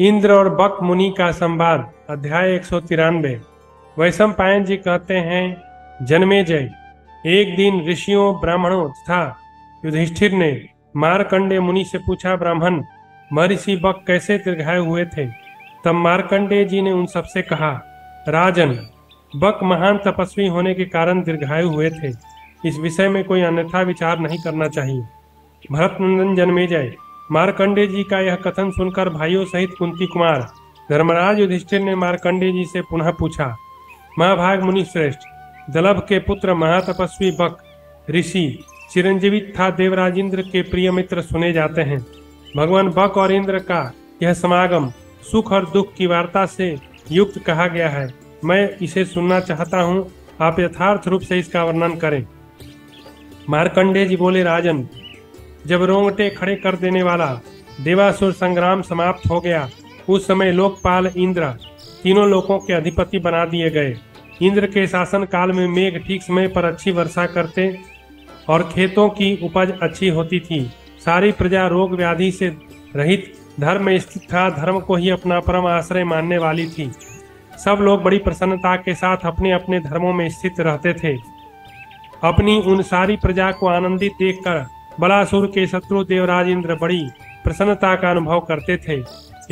इंद्र और बक मुनि का संवाद अध्याय 193। वैशंपायन जी कहते हैं, जन्मेजय, एक दिन ऋषियों, ब्राह्मणों तथा युधिष्ठिर ने मार्कंडेय मुनि से पूछा, ब्राह्मण, महर्षि बक कैसे दीर्घायु हुए थे? तब मार्कंडेय जी ने उन सबसे कहा, राजन, बक महान तपस्वी होने के कारण दीर्घायु हुए थे। इस विषय में कोई अन्यथा विचार नहीं करना चाहिए। भरतनंदन जन्मेजय, मार्कंडेय जी का यह कथन सुनकर भाइयों सहित कुंती कुमार धर्मराज युधिष्ठिर ने मार्कंडेय जी से पुनः पूछा, महाभाग मुनि श्रेष्ठ, दलभ के पुत्र महातपस्वी बक ऋषि चिरंजीवी था देवराज इंद्र के प्रिय मित्र सुने जाते हैं। भगवान बक और इंद्र का यह समागम सुख और दुख की वार्ता से युक्त कहा गया है। मैं इसे सुनना चाहता हूँ, आप यथार्थ रूप से इसका वर्णन करें। मार्कंडेय जी बोले, राजन, जब रोंगटे खड़े कर देने वाला देवासुर संग्राम समाप्त हो गया, उस समय लोकपाल इंद्र तीनों लोकों के अधिपति बना दिए गए। इंद्र के शासन काल में मेघ ठीक समय पर अच्छी वर्षा करते और खेतों की उपज अच्छी होती थी। सारी प्रजा रोग व्याधि से रहित धर्म में स्थित था, धर्म को ही अपना परम आश्रय मानने वाली थी। सब लोग बड़ी प्रसन्नता के साथ अपने अपने धर्मों में स्थित रहते थे। अपनी उन सारी प्रजा को आनंदित देखकर बलासुर के शत्रु देवराज इंद्र बड़ी प्रसन्नता का अनुभव करते थे।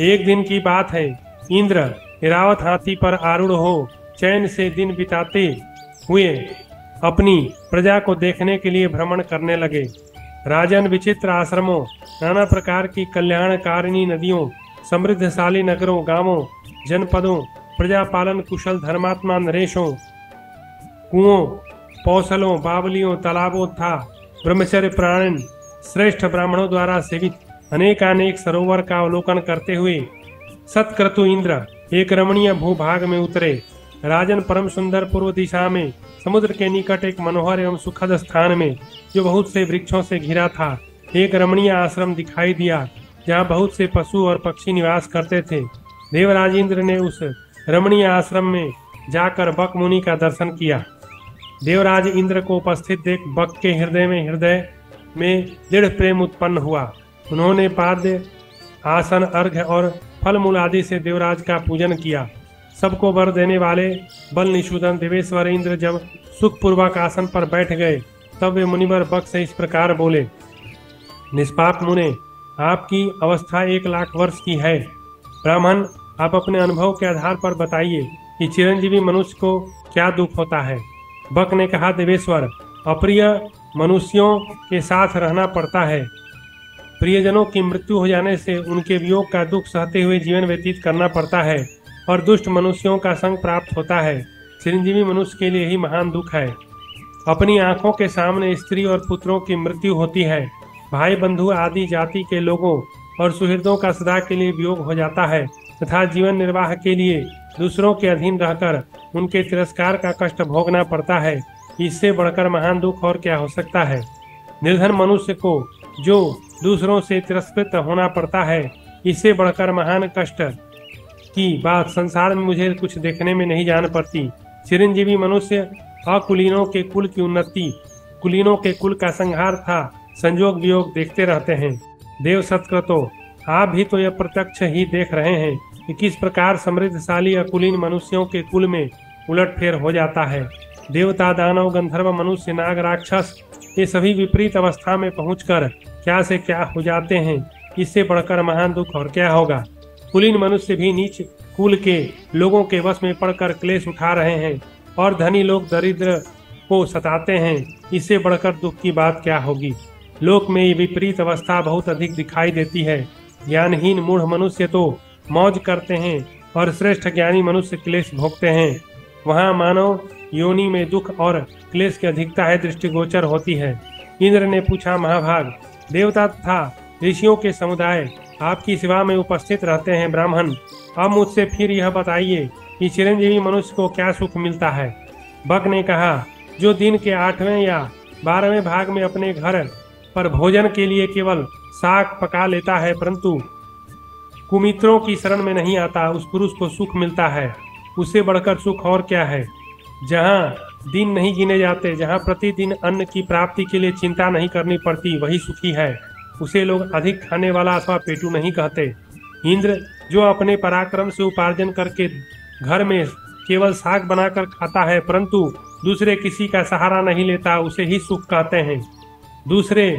एक दिन की बात है, इंद्र ऐरावत हाथी पर आरूढ़ हो चैन से दिन बिताते हुए अपनी प्रजा को देखने के लिए भ्रमण करने लगे। राजन, विचित्र आश्रमों, नाना प्रकार की कल्याणकारिणी नदियों, समृद्धशाली नगरों, गांवों, जनपदों, प्रजा पालन कुशल धर्मात्मा नरेशों, कुओं, पौसलों, बावलियों, तालाबों था ब्रह्मचर्य प्राण श्रेष्ठ ब्राह्मणों द्वारा सेवित अनेकानेक सरोवर का अवलोकन करते हुए सत्क्रतु इंद्र एक रमणीय भूभाग में उतरे। राजन, परम सुंदर पूर्व दिशा में समुद्र के निकट एक मनोहर एवं सुखद स्थान में, जो बहुत से वृक्षों से घिरा था, एक रमणीय आश्रम दिखाई दिया, जहाँ बहुत से पशु और पक्षी निवास करते थे। देवराज इंद्र ने उस रमणीय आश्रम में जाकर बक मुनि का दर्शन किया। देवराज इंद्र को उपस्थित देख बक के हृदय में दृढ़ प्रेम उत्पन्न हुआ। उन्होंने पाद्य, आसन, अर्घ्य और फल मूल आदि से देवराज का पूजन किया। सबको वर देने वाले बल निषूदन देवेश्वर इंद्र जब सुखपूर्वक आसन पर बैठ गए, तब वे मुनिवर बक से इस प्रकार बोले, निष्पाप मुने, आपकी अवस्था 1,00,000 वर्ष की है। ब्राह्मण, आप अपने अनुभव के आधार पर बताइए कि चिरंजीवी मनुष्य को क्या दुख होता है। बक ने कहा, देवेश्वर, अप्रिय मनुष्यों के साथ रहना पड़ता है। प्रियजनों की मृत्यु हो जाने से उनके वियोग का दुख सहते हुए जीवन व्यतीत करना पड़ता है और दुष्ट मनुष्यों का संग प्राप्त होता है। चिरंजीवी मनुष्य के लिए ही महान दुख है। अपनी आंखों के सामने स्त्री और पुत्रों की मृत्यु होती है। भाई बंधु आदि जाति के लोगों और सुहृदों का सदा के लिए वियोग हो जाता है तथा जीवन निर्वाह के लिए दूसरों के अधीन रहकर उनके तिरस्कार का कष्ट भोगना पड़ता है। इससे बढ़कर महान दुख और क्या हो सकता है। निर्धन मनुष्य को जो दूसरों से तिरस्कृत होना पड़ता है, इससे बढ़कर महान कष्ट की बात संसार में मुझे कुछ देखने में नहीं जान पड़ती। चिरंजीवी मनुष्य अकुलीनों के कुल की उन्नति, कुलीनों के कुल का संहार था संयोग वियोग देखते रहते हैं। देव सत्कृतो, आप भी तो यह प्रत्यक्ष ही देख रहे हैं कि किस प्रकार समृद्धशाली अकुलीन मनुष्यों के कुल में उलटफेर हो जाता है। देवता, दानव, गंधर्व, मनुष्य, नाग, राक्षस, ये सभी विपरीत अवस्था में पहुंचकर क्या से क्या हो जाते हैं। इससे बढ़कर महान दुख और क्या होगा। कुलीन मनुष्य भी नीच कुल के लोगों के वश में पड़कर क्लेश उठा रहे हैं और धनी लोग दरिद्र को सताते हैं। इससे बढ़कर दुख की बात क्या होगी। लोक में ये विपरीत अवस्था बहुत अधिक दिखाई देती है। ज्ञानहीन मूढ़ मनुष्य तो मौज करते हैं और श्रेष्ठ ज्ञानी मनुष्य क्लेश भोगते हैं। वहाँ मानव योनि में दुख और क्लेश की अधिकता है दृष्टिगोचर होती है। इंद्र ने पूछा, महाभाग, देवता तथा ऋषियों के समुदाय आपकी सेवा में उपस्थित रहते हैं। ब्राह्मण, अब मुझसे फिर यह बताइए कि चिरंजीवी मनुष्य को क्या सुख मिलता है। बक ने कहा, जो दिन के 8वें या 12वें भाग में अपने घर पर भोजन के लिए केवल साग पका लेता है, परंतु कुमित्रों की शरण में नहीं आता, उस पुरुष को सुख मिलता है। उससे बढ़कर सुख और क्या है। जहाँ दिन नहीं गिने जाते, जहाँ प्रतिदिन अन्न की प्राप्ति के लिए चिंता नहीं करनी पड़ती, वही सुखी है। उसे लोग अधिक खाने वाला अथवा पेटू नहीं कहते। इंद्र, जो अपने पराक्रम से उपार्जन करके घर में केवल साग बनाकर खाता है परंतु दूसरे किसी का सहारा नहीं लेता, उसे ही सुख कहते हैं। दूसरे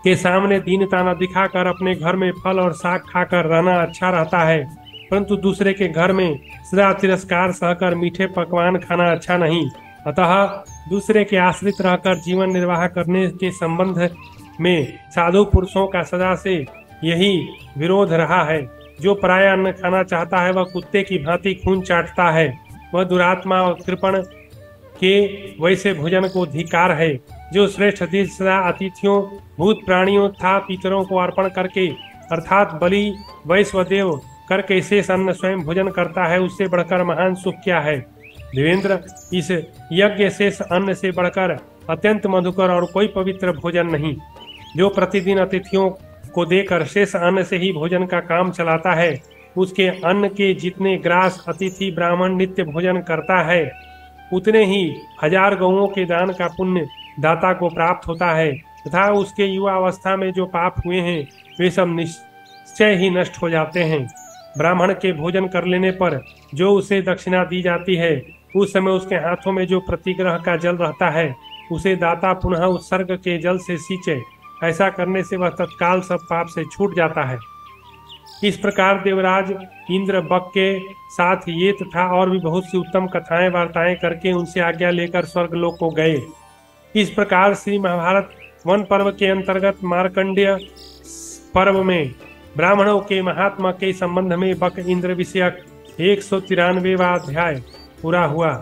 के सामने दीनता न दिखाकर अपने घर में फल और साग खाकर रहना अच्छा रहता है, परंतु दूसरे के घर में सदा तिरस्कार सहकर मीठे पकवान खाना अच्छा नहीं। अतः दूसरे के आश्रित रहकर जीवन निर्वाह करने के संबंध में साधु पुरुषों का सदा से यही विरोध रहा है। जो पराया अन्न खाना चाहता है वह कुत्ते की भांति खून चाटता है, वह दुरात्मा और कृपण के वैसे भोजन को धिकार है। जो श्रेष्ठ देश सदा अतिथियों भूत प्राणियों तथा पितरों को अर्पण करके अर्थात बलि वैश्वदेव करके शेष अन्न स्वयं भोजन करता है, उससे बढ़कर महान सुख क्या है। देवेंद्र, इस यज्ञ शेष अन्न से बढ़कर अत्यंत मधुकर और कोई पवित्र भोजन नहीं। जो प्रतिदिन अतिथियों को देकर शेष अन्न से ही भोजन का काम चलाता है, उसके अन्न के जितने ग्रास अतिथि ब्राह्मण नित्य भोजन करता है उतने ही 1000 गौओं के दान का पुण्य दाता को प्राप्त होता है, तथा उसके युवा अवस्था में जो पाप हुए हैं वे सब निश्चय ही नष्ट हो जाते हैं। ब्राह्मण के भोजन कर लेने पर जो उसे दक्षिणा दी जाती है, उस समय उसके हाथों में जो प्रतिग्रह का जल रहता है उसे दाता पुनः उत्सर्ग के जल से सींचे। ऐसा करने से वह तत्काल सब पाप से छूट जाता है। इस प्रकार देवराज इंद्र बक के साथ ये तथा और भी बहुत सी उत्तम कथाएं वार्ताएं करके उनसे आज्ञा लेकर स्वर्गलोक को गए। इस प्रकार श्री महाभारत वन पर्व के अंतर्गत मार्कंडेय पर्व में ब्राह्मणों के महात्मा के संबंध में बक इंद्र विषयक 193वां अध्याय पूरा हुआ।